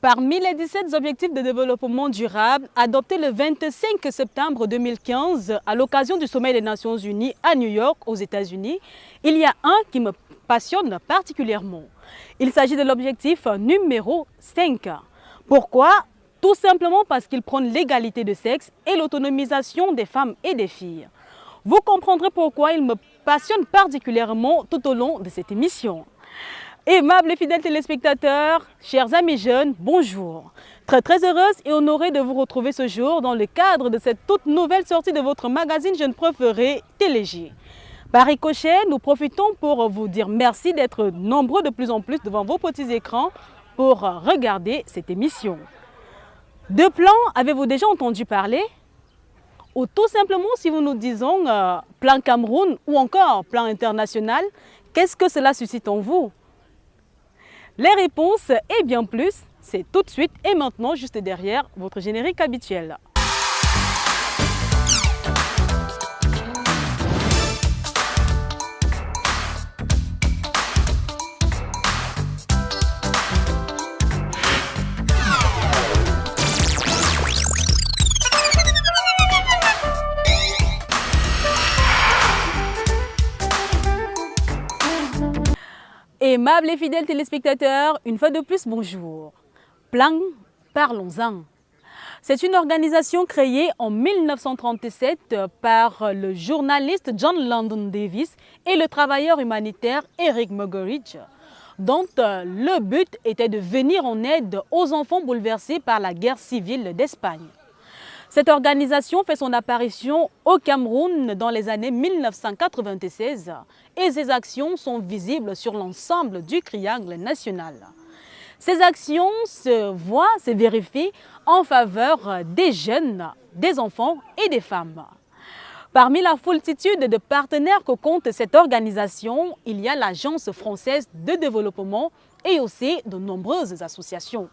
Parmi les 17 objectifs de développement durable adoptés le 25 septembre 2015 à l'occasion du sommet des Nations Unies à New York, aux États-Unis, il y a un qui me passionne particulièrement. Il s'agit de l'objectif numéro 5. Pourquoi? Tout simplement parce qu'il prône l'égalité de sexe et l'autonomisation des femmes et des filles. Vous comprendrez pourquoi il me passionne particulièrement tout au long de cette émission. Aimables et fidèles téléspectateurs, chers amis jeunes, bonjour. Très heureuse et honorée de vous retrouver ce jour dans le cadre de cette toute nouvelle sortie de votre magazine Jeunes Préférés Télégie. Par ricochet, nous profitons pour vous dire merci d'être nombreux de plus en plus devant vos petits écrans pour regarder cette émission. De plan, avez-vous déjà entendu parler? Ou tout simplement, si vous nous disons plan Cameroun ou encore plan international, qu'est-ce que cela suscite en vous? Les réponses et bien plus, c'est tout de suite et maintenant juste derrière votre générique habituel. Aimables et fidèles téléspectateurs, une fois de plus, bonjour. Plan, parlons-en. C'est une organisation créée en 1937 par le journaliste John London Davis et le travailleur humanitaire Eric Muggeridge, dont le but était de venir en aide aux enfants bouleversés par la guerre civile d'Espagne. Cette organisation fait son apparition au Cameroun dans les années 1996 et ses actions sont visibles sur l'ensemble du triangle national. Ces actions se vérifient en faveur des jeunes, des enfants et des femmes. Parmi la foultitude de partenaires que compte cette organisation, il y a l'Agence française de développement et aussi de nombreuses associations.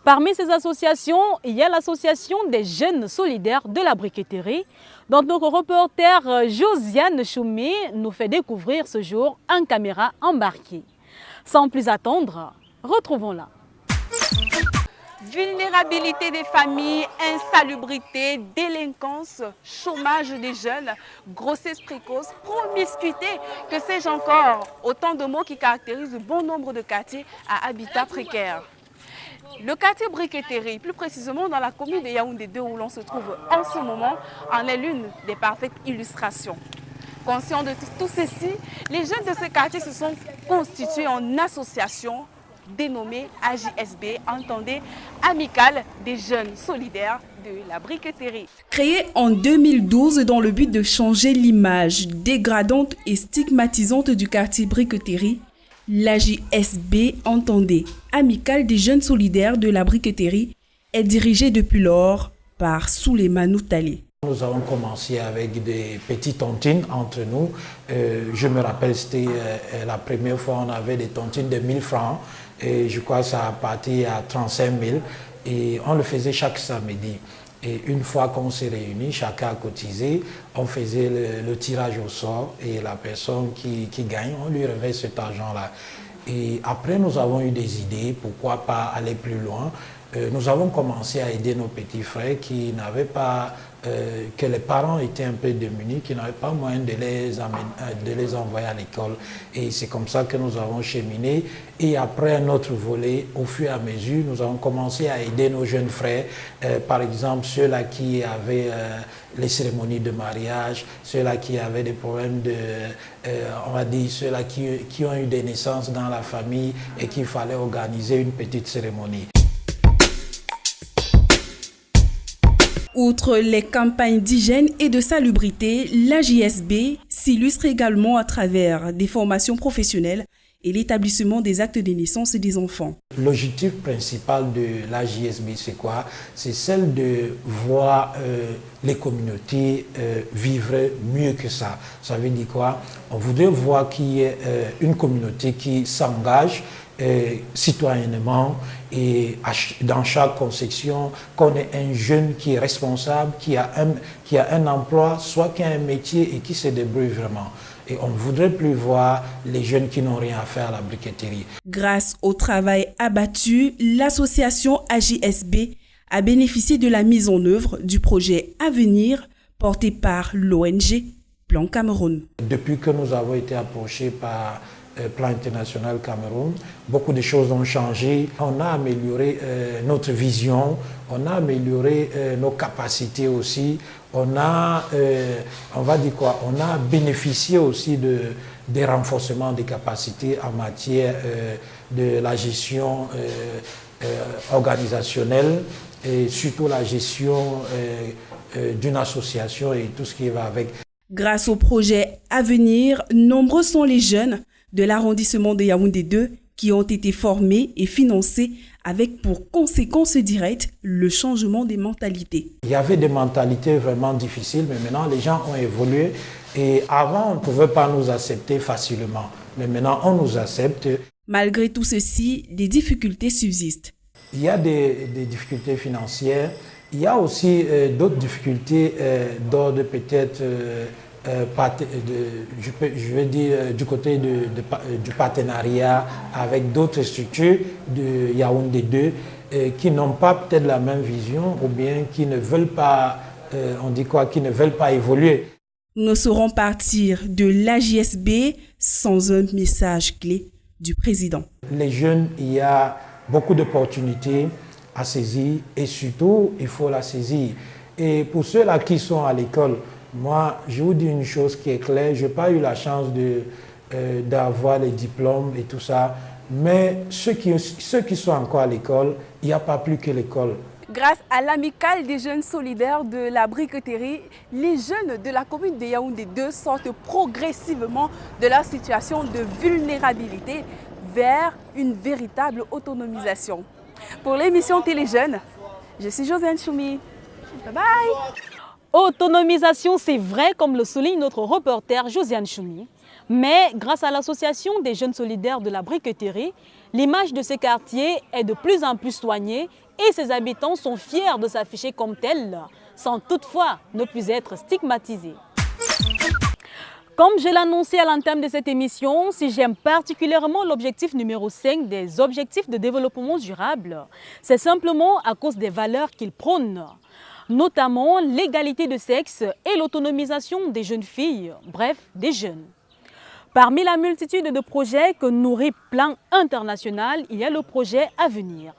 Parmi ces associations, il y a l'association des jeunes solidaires de la briqueterie, dont notre reporter Josiane Choumé nous fait découvrir ce jour en caméra embarquée. Sans plus attendre, retrouvons-la. Vulnérabilité des familles, insalubrité, délinquance, chômage des jeunes, grossesse précoce, promiscuité, que sais-je encore, autant de mots qui caractérisent bon nombre de quartiers à habitat précaire. Le quartier briqueterie, plus précisément dans la commune de Yaoundé 2 où l'on se trouve en ce moment, en est l'une des parfaites illustrations. Conscients de tout ceci, les jeunes de ce quartier se sont constitués en association dénommée AJSB, entendez, Amicale des jeunes solidaires de la briqueterie. Créée en 2012 dans le but de changer l'image dégradante et stigmatisante du quartier briqueterie, l'AJSB, entendez, Amicale des jeunes solidaires de la briqueterie, est dirigée depuis lors par Souleymane Talé. Nous avons commencé avec des petites tontines entre nous. Je me rappelle, c'était la première fois on avait des tontines de 1000 francs. Et je crois que ça a parti à 35 000. Et on le faisait chaque samedi. Et une fois qu'on s'est réunis, chacun a cotisé, on faisait le tirage au sort et la personne qui gagne, on lui remet cet argent-là. Et après, nous avons eu des idées, pourquoi pas aller plus loin. Nous avons commencé à aider nos petits frères qui n'avaient pas, que les parents étaient un peu démunis, qui n'avaient pas moyen de les envoyer à l'école. Et c'est comme ça que nous avons cheminé. Et après un autre volet, au fur et à mesure, nous avons commencé à aider nos jeunes frères, par exemple ceux-là qui avaient les cérémonies de mariage, ceux-là qui avaient des problèmes de, on va dire, ceux-là qui ont eu des naissances dans la famille et qu'il fallait organiser une petite cérémonie. Outre les campagnes d'hygiène et de salubrité, l'AJSB s'illustre également à travers des formations professionnelles et l'établissement des actes de naissance des enfants. L'objectif principal de l'AJSB, c'est quoi? C'est celle de voir les communautés vivre mieux que ça. Ça veut dire quoi? On voudrait voir qu'il y ait une communauté qui s'engage citoyennement et dans chaque conception, qu'on ait un jeune qui est responsable, qui a un emploi, soit qui a un métier et qui se débrouille vraiment. Et on ne voudrait plus voir les jeunes qui n'ont rien à faire à la briqueterie. Grâce au travail abattu, l'association AJSB a bénéficié de la mise en œuvre du projet Avenir porté par l'ONG Plan Cameroun. Depuis que nous avons été approchés par Plan International Cameroun, beaucoup de choses ont changé. On a amélioré notre vision, on a amélioré nos capacités aussi. On a bénéficié aussi des renforcements des capacités en matière de la gestion organisationnelle et surtout la gestion d'une association et tout ce qui va avec. Grâce au projet Avenir, nombreux sont les jeunes de l'arrondissement de Yaoundé 2 qui ont été formés et financés avec pour conséquence directe le changement des mentalités. Il y avait des mentalités vraiment difficiles, mais maintenant les gens ont évolué et avant on ne pouvait pas nous accepter facilement, mais maintenant on nous accepte. Malgré tout ceci, des difficultés subsistent. Il y a des difficultés financières, il y a aussi d'autres difficultés d'ordre peut-être je vais dire du côté du partenariat avec d'autres structures de Yaoundé 2 qui n'ont pas peut-être la même vision ou bien qui ne veulent pas, qui ne veulent pas évoluer. Nous ne saurons partir de l'AJSB sans un message clé du président. Les jeunes, il y a beaucoup d'opportunités à saisir et surtout, il faut la saisir. Et pour ceux-là qui sont à l'école, moi, je vous dis une chose qui est claire, je n'ai pas eu la chance d'avoir les diplômes et tout ça, mais ceux qui sont encore à l'école, il n'y a pas plus que l'école. Grâce à l'amicale des jeunes solidaires de la briqueterie, les jeunes de la commune de Yaoundé 2 sortent progressivement de leur situation de vulnérabilité vers une véritable autonomisation. Pour l'émission Téléjeunes, je suis Josiane Choumi. Bye bye! Autonomisation, c'est vrai, comme le souligne notre reporter Josiane Choumi. Mais grâce à l'association des jeunes solidaires de la briqueterie, l'image de ces quartiers est de plus en plus soignée et ses habitants sont fiers de s'afficher comme tels, sans toutefois ne plus être stigmatisés. Comme je l'ai annoncé à l'entame de cette émission, si j'aime particulièrement l'objectif numéro 5 des objectifs de développement durable, c'est simplement à cause des valeurs qu'il prône, notamment l'égalité de sexe et l'autonomisation des jeunes filles, bref, des jeunes. Parmi la multitude de projets que nourrit Plan International, il y a le projet Avenir.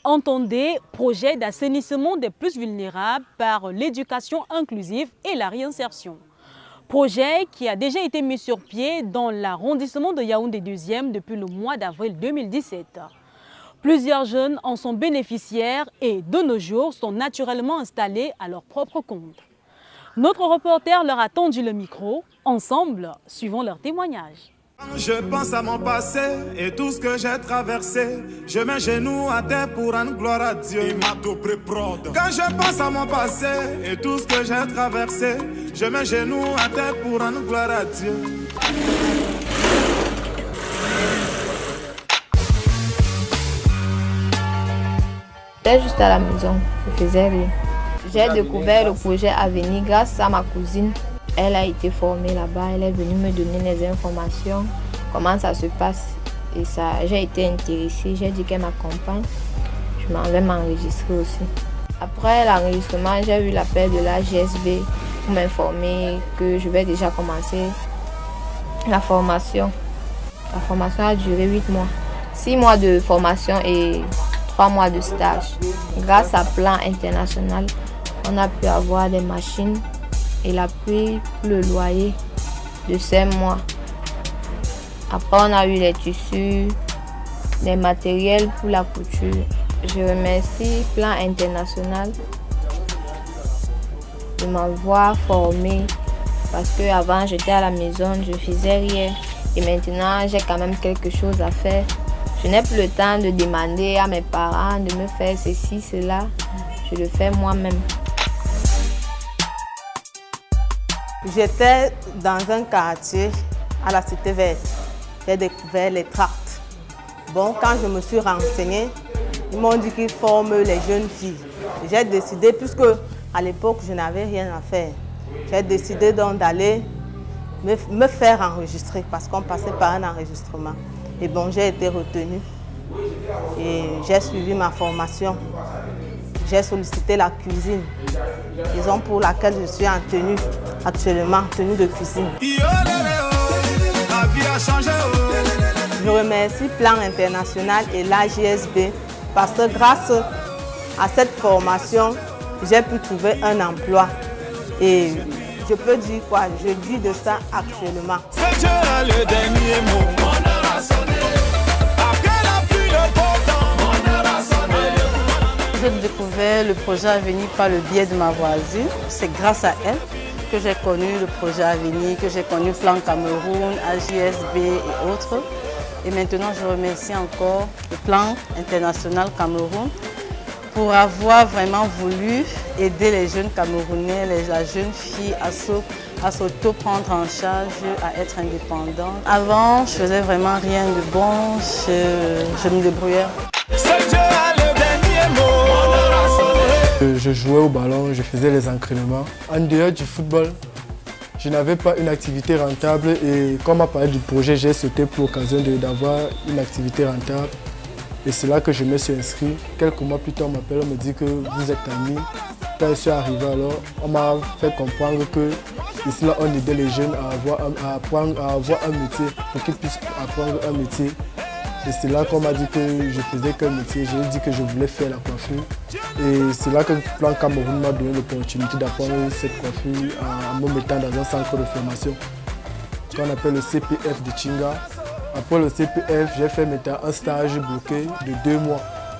Entendez, projet d'assainissement des plus vulnérables par l'éducation inclusive et la réinsertion. Projet qui a déjà été mis sur pied dans l'arrondissement de Yaoundé 2e depuis le mois d'avril 2017. Plusieurs jeunes en sont bénéficiaires et de nos jours sont naturellement installés à leur propre compte. Notre reporter leur a tendu le micro. Ensemble, suivons leurs témoignages. Je pense à mon passé et tout ce que j'ai traversé. Je mets genoux à terre pour rendre gloire à Dieu. Quand je pense à mon passé et tout ce que j'ai traversé, je mets genoux à terre pour rendre gloire à Dieu. J'étais juste à la maison, je faisais rien. J'ai découvert le projet Avenir grâce à ma cousine. Elle a été formée là-bas, elle est venue me donner les informations, comment ça se passe. Et ça, j'ai été intéressée, j'ai dit qu'elle m'accompagne. Je m'en vais m'enregistrer aussi. Après l'enregistrement, j'ai eu l'appel de la GSB pour m'informer que je vais déjà commencer la formation. La formation a duré 8 mois. 6 mois de formation et 3 mois de stage. Grâce à Plan International, on a pu avoir des machines et l'appui pour le loyer de 5 mois. Après, on a eu les tissus, les matériels pour la couture. Je remercie Plan International de m'avoir formée parce qu'avant, j'étais à la maison, je ne faisais rien. Et maintenant, j'ai quand même quelque chose à faire. Je n'ai plus le temps de demander à mes parents de me faire ceci, cela. Je le fais moi-même. J'étais dans un quartier à la Cité Verte. J'ai découvert les tracts. Bon, quand je me suis renseignée, ils m'ont dit qu'ils forment les jeunes filles. J'ai décidé, puisque à l'époque je n'avais rien à faire, j'ai décidé donc d'aller me faire enregistrer parce qu'on passait par un enregistrement. Et bon, j'ai été retenue et j'ai suivi ma formation. J'ai sollicité la cuisine, raison pour laquelle je suis en tenue actuellement, tenue de cuisine. Je remercie Plan International et l'AJSB parce que grâce à cette formation, j'ai pu trouver un emploi. Et je peux dire quoi, je vis de ça actuellement. C'est Dieu le dernier mot. Mon heure a sonné. Après la pluie, le beau temps. Mon heure a sonné. J'ai découvert le projet Avenir par le biais de ma voisine. C'est grâce à elle que j'ai connu le projet Avenir, que j'ai connu Plan Cameroun, AJSB et autres. Et maintenant, je remercie encore le Plan International Cameroun pour avoir vraiment voulu aider les jeunes Camerounais, la jeune fille à s'auto-prendre en charge, à être indépendante. Avant, je faisais vraiment rien de bon, je me débrouillais. C'est Dieu le dernier mot. Je jouais au ballon, je faisais les entraînements. En dehors du football, je n'avais pas une activité rentable et quand on m'a parlé du projet, j'ai sauté pour l'occasion d'avoir une activité rentable. Et c'est là que je me suis inscrit. Quelques mois plus tard, on m'appelle, on me dit que vous êtes amis. Quand je suis arrivé, alors, on m'a fait comprendre que ici, là, on aidait les jeunes à avoir un métier, pour qu'ils puissent apprendre un métier. Et c'est là qu'on m'a dit que je faisais qu'un métier. J'ai dit que je voulais faire la coiffure. Et c'est là que le Plan Cameroun m'a donné l'opportunité d'apprendre cette coiffure en me mettant dans un centre de formation qu'on appelle le CPF de Chinga. Après le CPF, j'ai fait maintenant un stage bloqué de 2 mois.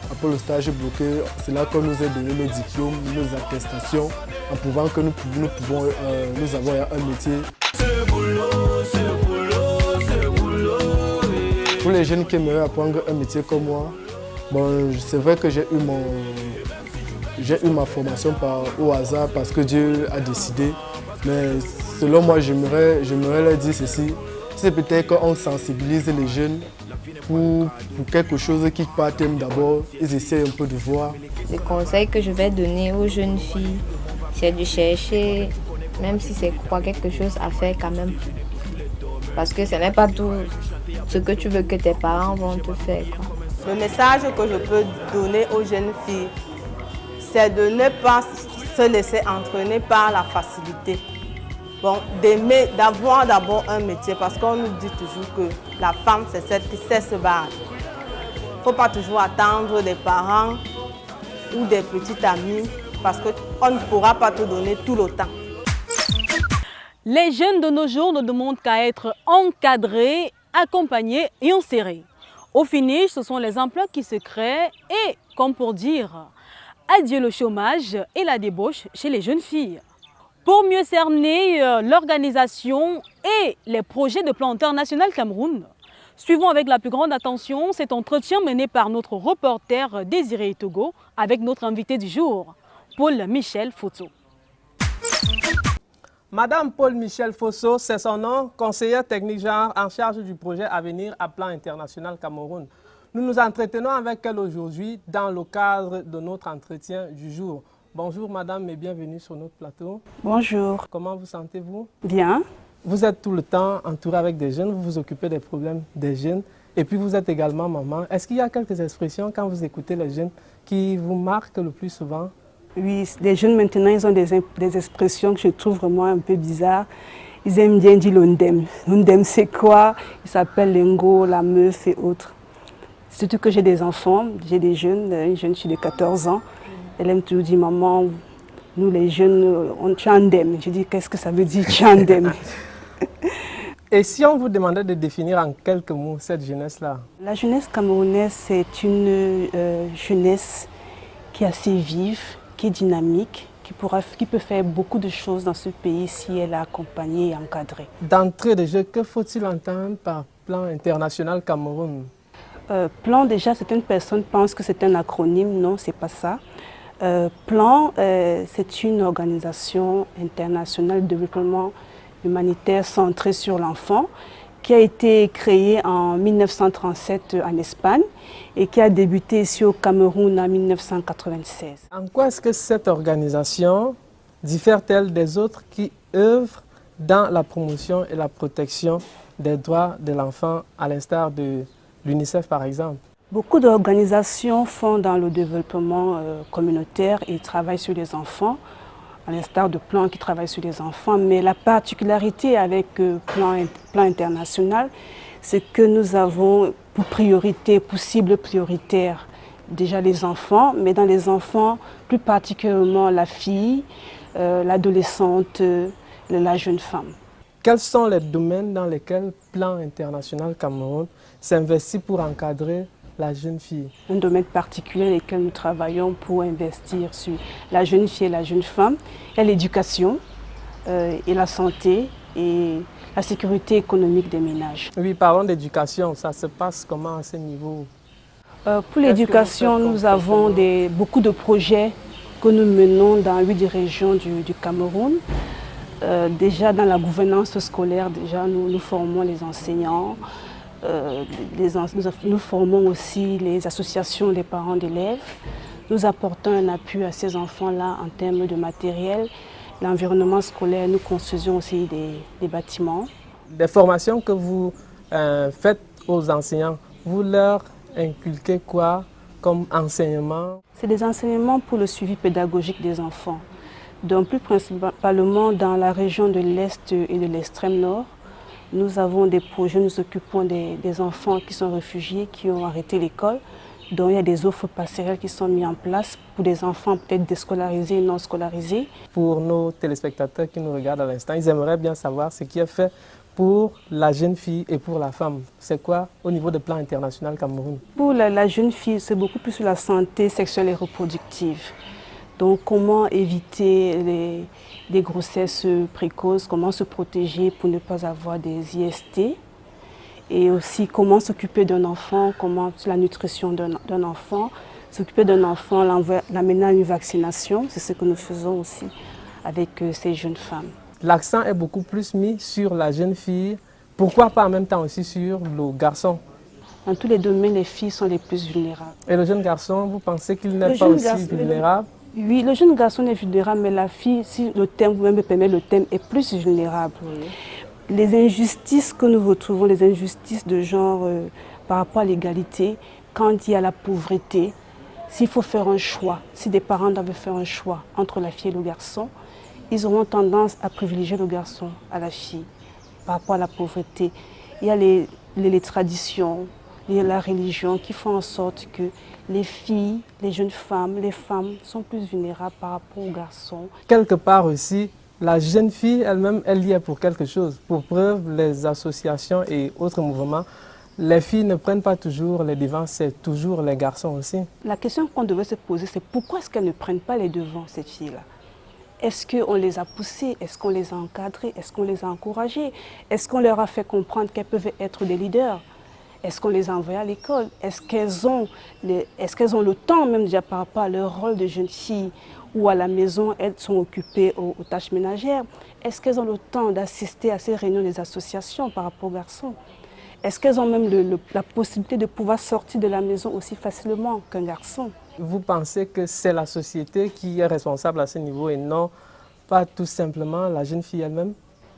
Après le stage bloqué, c'est là qu'on nous a donné nos diplômes, nos attestations, en prouvant que nous avons un métier. Pour les jeunes qui aimeraient apprendre un métier comme moi, bon, c'est vrai que j'ai eu ma formation au hasard parce que Dieu a décidé. Mais selon moi, j'aimerais leur dire ceci. C'est peut-être qu'on sensibilise les jeunes pour quelque chose qui partent d'abord, ils essaient un peu de voir. Le conseil que je vais donner aux jeunes filles, c'est de chercher, même si c'est quelque chose à faire quand même. Parce que ce n'est pas tout ce que tu veux que tes parents vont te faire, quoi. Le message que je peux donner aux jeunes filles, c'est de ne pas se laisser entraîner par la facilité. Bon, d'avoir d'abord un métier parce qu'on nous dit toujours que la femme c'est celle qui sait se battre. Il ne faut pas toujours attendre des parents ou des petits amis parce qu'on ne pourra pas te donner tout le temps. Les jeunes de nos jours ne demandent qu'à être encadrés, accompagnés et insérés. Au finish, ce sont les emplois qui se créent et, comme pour dire, adieu le chômage et la débauche chez les jeunes filles. Pour mieux cerner l'organisation et les projets de Plan International Cameroun, suivons avec la plus grande attention cet entretien mené par notre reporter Désiré Togo avec notre invité du jour, Paul-Michel Fosso. Madame Paul-Michel Fosso, c'est son nom, conseillère technique genre en charge du projet Avenir à Plan International Cameroun. Nous nous entretenons avec elle aujourd'hui dans le cadre de notre entretien du jour. Bonjour madame et bienvenue sur notre plateau. Bonjour. Comment vous sentez-vous? Bien. Vous êtes tout le temps entouré avec des jeunes, vous vous occupez des problèmes des jeunes et puis vous êtes également maman. Est-ce qu'il y a quelques expressions quand vous écoutez les jeunes qui vous marquent le plus souvent? Oui, les jeunes maintenant, ils ont des expressions que je trouve vraiment un peu bizarres. Ils aiment bien dire l'ondem. L'ondem c'est quoi? Ils s'appellent l'engo, la meuf et autres. Surtout que j'ai des enfants, j'ai des jeunes, une jeune fille de 14 ans. Elle aime toujours dire, maman, nous les jeunes, on tchandem. Je dis, qu'est-ce que ça veut dire tchandem? Et si on vous demandait de définir en quelques mots cette jeunesse-là? La jeunesse camerounaise, c'est une jeunesse qui est assez vive, qui est dynamique, qui peut faire beaucoup de choses dans ce pays si elle est accompagnée et encadrée. D'entrée de jeu, que faut-il entendre par Plan International Cameroun? Plan, déjà, certaines personnes pensent que c'est un acronyme. Non, ce n'est pas ça. Plan, c'est une organisation internationale de développement humanitaire centrée sur l'enfant qui a été créée en 1937 en Espagne et qui a débuté ici au Cameroun en 1996. En quoi est-ce que cette organisation diffère-t-elle des autres qui œuvrent dans la promotion et la protection des droits de l'enfant, à l'instar de l'UNICEF par exemple? Beaucoup d'organisations font dans le développement communautaire et travaillent sur les enfants, à l'instar de Plan qui travaille sur les enfants. Mais la particularité avec Plan international, c'est que nous avons pour priorité, pour cible prioritaire, déjà les enfants, mais dans les enfants, plus particulièrement la fille, l'adolescente, la jeune femme. Quels sont les domaines dans lesquels Plan international Cameroun s'investit pour encadrer la jeune fille? Un domaine particulier dans lequel nous travaillons pour investir sur la jeune fille et la jeune femme est l'éducation et la santé et la sécurité économique des ménages. Oui, parlons d'éducation. Ça se passe comment à ce niveau? Pour l'éducation, nous avons beaucoup de projets que nous menons dans 8 régions du Cameroun. Déjà dans la gouvernance scolaire, nous formons les enseignants. Nous formons aussi les associations des parents d'élèves. Nous apportons un appui à ces enfants-là en termes de matériel. L'environnement scolaire, nous construisons aussi des bâtiments. Des formations que vous faites aux enseignants, vous leur inculquez quoi comme enseignement? C'est des enseignements pour le suivi pédagogique des enfants. Donc plus principalement dans la région de l'Est et de l'extrême nord. Nous avons des projets, nous occupons des enfants qui sont réfugiés, qui ont arrêté l'école. Donc il y a des offres passerelles qui sont mises en place pour des enfants peut-être déscolarisés et non scolarisés. Pour nos téléspectateurs qui nous regardent à l'instant, ils aimeraient bien savoir ce qui est fait pour la jeune fille et pour la femme. C'est quoi au niveau du Plan international Cameroun? Pour la jeune fille, c'est beaucoup plus sur la santé sexuelle et reproductive. Donc comment éviter les grossesses précoces, comment se protéger pour ne pas avoir des IST et aussi comment s'occuper d'un enfant, comment la nutrition d'un enfant, s'occuper d'un enfant, l'amener à une vaccination, c'est ce que nous faisons aussi avec ces jeunes femmes. L'accent est beaucoup plus mis sur la jeune fille, pourquoi pas en même temps aussi sur le garçon? Dans tous les domaines, les filles sont les plus vulnérables. Et le jeune garçon, vous pensez qu'il n'est pas aussi vulnérable? Oui, le jeune garçon est vulnérable, mais la fille, si le thème, vous me permettez, le thème est plus vulnérable. Oui. Les injustices que nous retrouvons, les injustices de genre par rapport à l'égalité, quand il y a la pauvreté, s'il faut faire un choix, si des parents doivent faire un choix entre la fille et le garçon, ils auront tendance à privilégier le garçon à la fille par rapport à la pauvreté. Il y a les traditions, il y a la religion qui font en sorte que les filles, les jeunes femmes, les femmes sont plus vulnérables par rapport aux garçons. Quelque part aussi, la jeune fille elle-même, elle y est pour quelque chose. Pour preuve, les associations et autres mouvements, les filles ne prennent pas toujours les devants, c'est toujours les garçons aussi. La question qu'on devrait se poser, c'est pourquoi est-ce qu'elles ne prennent pas les devants, ces filles-là? Est-ce qu'on les a poussées? Est-ce qu'on les a encadrées? Est-ce qu'on les a encouragées? Est-ce qu'on leur a fait comprendre qu'elles peuvent être des leaders? Est-ce qu'on les a envoyées à l'école? Est-ce qu'elles ont le temps, même déjà par rapport à leur rôle de jeune fille, ou à la maison, elles sont occupées aux tâches ménagères? Est-ce qu'elles ont le temps d'assister à ces réunions des associations par rapport aux garçons? Est-ce qu'elles ont même la possibilité de pouvoir sortir de la maison aussi facilement qu'un garçon? Vous pensez que c'est la société qui est responsable à ce niveau et non pas tout simplement la jeune fille elle-même?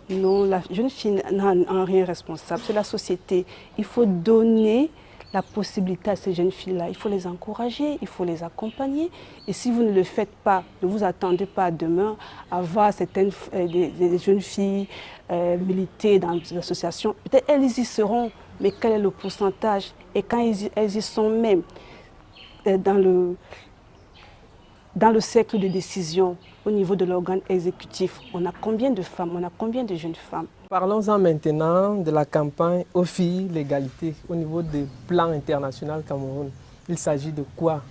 Non, la jeune fille n'a rien responsable, c'est la société. Il faut donner la possibilité à ces jeunes filles-là, il faut les encourager, il faut les accompagner. Et si vous ne le faites pas, ne vous attendez pas demain à voir certaines des jeunes filles militer dans des associations. Peut-être elles y seront, mais quel est le pourcentage? Et quand elles y sont même dans le cercle de décision, au niveau de l'organe exécutif, on a combien de femmes, on a combien de jeunes femmes? Parlons-en maintenant de la campagne Aux filles, l'égalité au niveau du Plan international Cameroun. Il s'agit de quoi?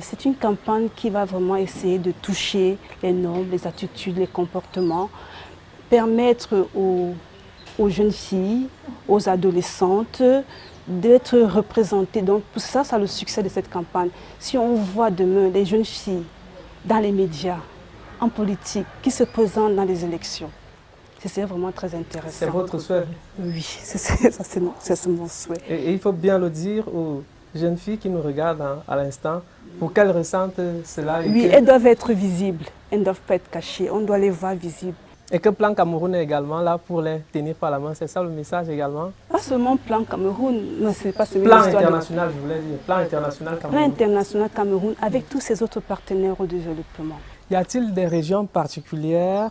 C'est une campagne qui va vraiment essayer de toucher les normes, les attitudes, les comportements, permettre aux jeunes filles, aux adolescentes d'être représentées. Donc pour ça, c'est le succès de cette campagne. Si on voit demain les jeunes filles dans les médias, en politique, qui se présentent dans les élections, c'est vraiment très intéressant. C'est votre souhait? Oui, c'est mon souhait. Et il faut bien le dire aux jeunes filles qui nous regardent à l'instant, pour qu'elles ressentent cela. Oui, elles doivent être visibles, elles ne doivent pas être cachées, on doit les voir visibles. Et que Plan Cameroun est également là pour les tenir par la main. C'est ça le message également? Pas seulement Plan Cameroun, mais c'est pas seulement Plan international, je voulais dire. Plan international Cameroun. Plan international Cameroun avec tous ses autres partenaires au développement. Y a-t-il des régions particulières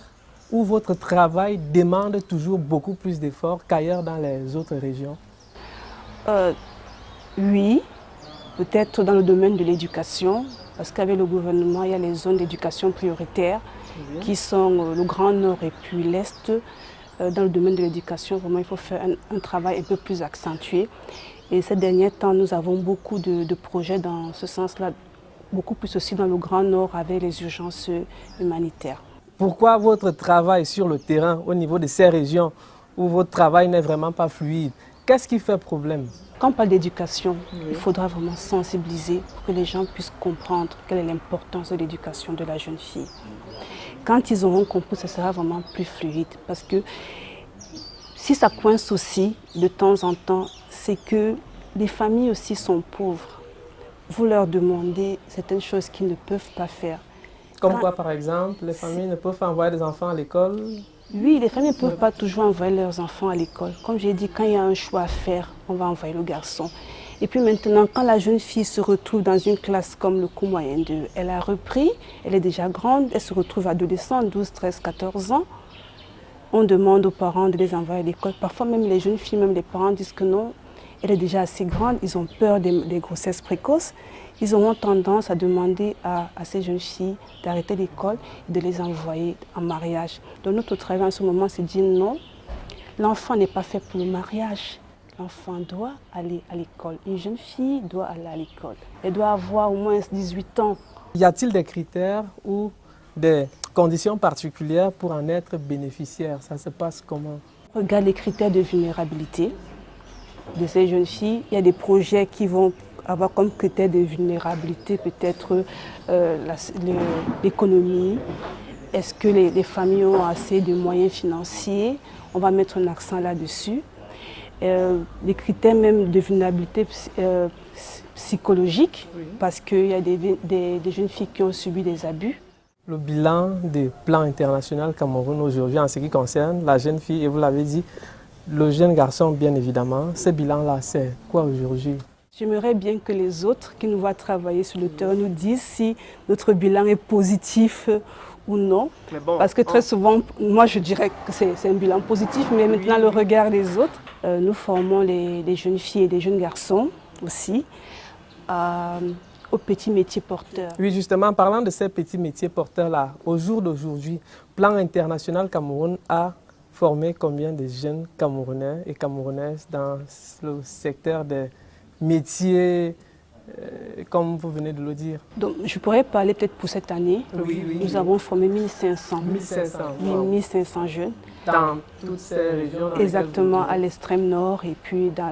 où votre travail demande toujours beaucoup plus d'efforts qu'ailleurs dans les autres régions? Oui, peut-être dans le domaine de l'éducation, parce qu'avec le gouvernement, il y a les zones d'éducation prioritaires qui sont le Grand Nord et puis l'Est. Dans le domaine de l'éducation, vraiment, il faut faire un travail un peu plus accentué. Et ces derniers temps, nous avons beaucoup de projets dans ce sens-là, beaucoup plus aussi dans le Grand Nord avec les urgences humanitaires. Pourquoi votre travail sur le terrain, au niveau de ces régions où votre travail n'est vraiment pas fluide? Qu'est-ce qui fait problème? Quand on parle d'éducation, il faudra vraiment sensibiliser pour que les gens puissent comprendre quelle est l'importance de l'éducation de la jeune fille. Quand ils auront compris, ça sera vraiment plus fluide. Parce que si ça coince aussi de temps en temps, c'est que les familles aussi sont pauvres. Vous leur demandez certaines choses qu'ils ne peuvent pas faire. Comme quoi, par exemple, les familles ne peuvent pas envoyer des enfants à l'école? Oui, les familles ne peuvent pas toujours envoyer leurs enfants à l'école. Comme j'ai dit, quand il y a un choix à faire, on va envoyer le garçon. Et puis maintenant, quand la jeune fille se retrouve dans une classe comme le cours moyen 2, elle a repris, elle est déjà grande, elle se retrouve adolescente, 12, 13, 14 ans. On demande aux parents de les envoyer à l'école. Parfois même les jeunes filles, même les parents disent que non, elle est déjà assez grande, ils ont peur des grossesses précoces. Ils auront tendance à demander à ces jeunes filles d'arrêter l'école et de les envoyer en mariage. Donc notre travail en ce moment, c'est de dire non, l'enfant n'est pas fait pour le mariage. L'enfant doit aller à l'école. Une jeune fille doit aller à l'école. Elle doit avoir au moins 18 ans. Y a-t-il des critères ou des conditions particulières pour en être bénéficiaire? Ça se passe comment? Regarde les critères de vulnérabilité de ces jeunes filles. Il y a des projets qui vont avoir comme critère de vulnérabilité peut-être l'économie. Est-ce que les familles ont assez de moyens financiers? On va mettre un accent là-dessus. Les critères même de vulnérabilité psychologique, parce qu'il y a des jeunes filles qui ont subi des abus. Le bilan des plans internationaux Cameroun aujourd'hui en ce qui concerne la jeune fille, et vous l'avez dit, le jeune garçon bien évidemment, ce bilan-là, c'est quoi aujourd'hui? J'aimerais bien que les autres qui nous voient travailler sur le terrain nous disent si notre bilan est positif ou non. Bon, parce que très souvent, moi je dirais que c'est un bilan positif, mais maintenant le regard des autres. Nous formons les jeunes filles et les jeunes garçons aussi aux petits métiers porteurs. Oui, justement, en parlant de ces petits métiers porteurs-là, au jour d'aujourd'hui, Plan International Cameroun a formé combien de jeunes Camerounais et Camerounaises dans le secteur des métiers, comme vous venez de le dire? Donc, je pourrais parler peut-être pour cette année. Nous avons formé 1500. 1500 jeunes. Dans toutes ces régions? Exactement, à l'extrême nord et puis dans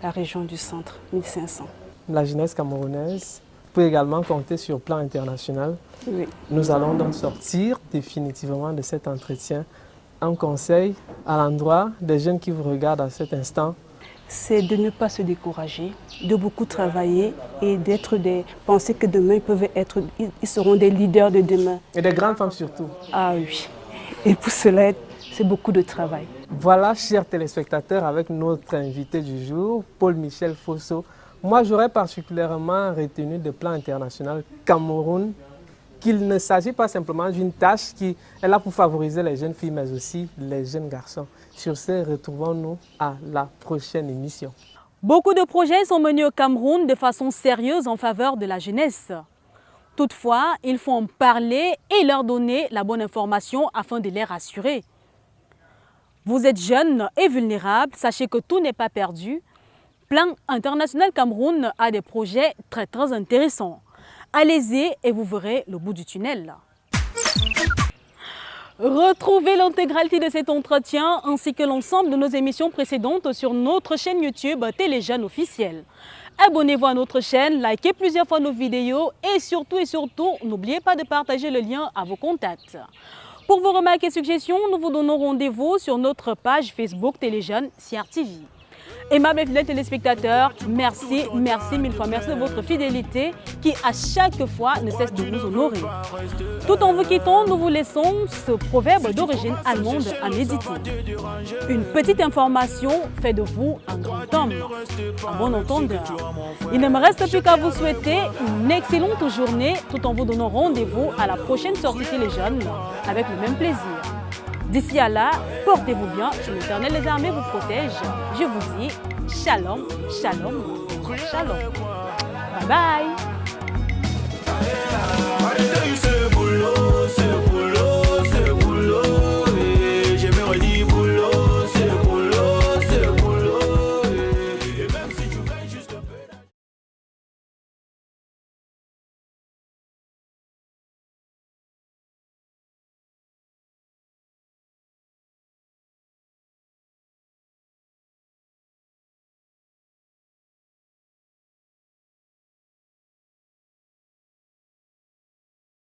la région du centre, 1500. La jeunesse camerounaise peut également compter sur Plan International. Oui. Nous allons donc sortir définitivement de cet entretien. Un conseil à l'endroit des jeunes qui vous regardent à cet instant? C'est de ne pas se décourager, de beaucoup travailler et penser que demain ils seront des leaders de demain. Et des grandes femmes surtout. Ah oui. Et pour cela, c'est beaucoup de travail. Voilà, chers téléspectateurs, avec notre invité du jour, Paul-Michel Fosso. Moi, j'aurais particulièrement retenu de Plan International Cameroun qu'il ne s'agit pas simplement d'une tâche qui est là pour favoriser les jeunes filles, mais aussi les jeunes garçons. Sur ce, retrouvons-nous à la prochaine émission. Beaucoup de projets sont menés au Cameroun de façon sérieuse en faveur de la jeunesse. Toutefois, il faut en parler et leur donner la bonne information afin de les rassurer. Vous êtes jeunes et vulnérables, sachez que tout n'est pas perdu. Plan International Cameroun a des projets très intéressants. Allez-y et vous verrez le bout du tunnel. Retrouvez l'intégralité de cet entretien ainsi que l'ensemble de nos émissions précédentes sur notre chaîne YouTube Téléjeunes officielle. Abonnez-vous à notre chaîne, likez plusieurs fois nos vidéos et surtout, n'oubliez pas de partager le lien à vos contacts. Pour vos remarques et suggestions, nous vous donnons rendez-vous sur notre page Facebook Téléjeunes CRTV. Aimables et fidèles téléspectateurs, merci mille fois, merci de votre fidélité qui à chaque fois ne cesse de nous honorer. Tout en vous quittant, nous vous laissons ce proverbe d'origine allemande à méditer. Une petite information fait de vous un grand homme, un bon entendeur. Il ne me reste plus qu'à vous souhaiter une excellente journée tout en vous donnant rendez-vous à la prochaine sortie Télé Jeunes avec le même plaisir. D'ici à là, portez-vous bien, que l'Éternel des armées vous protège. Je vous dis shalom, shalom, shalom. Bye bye.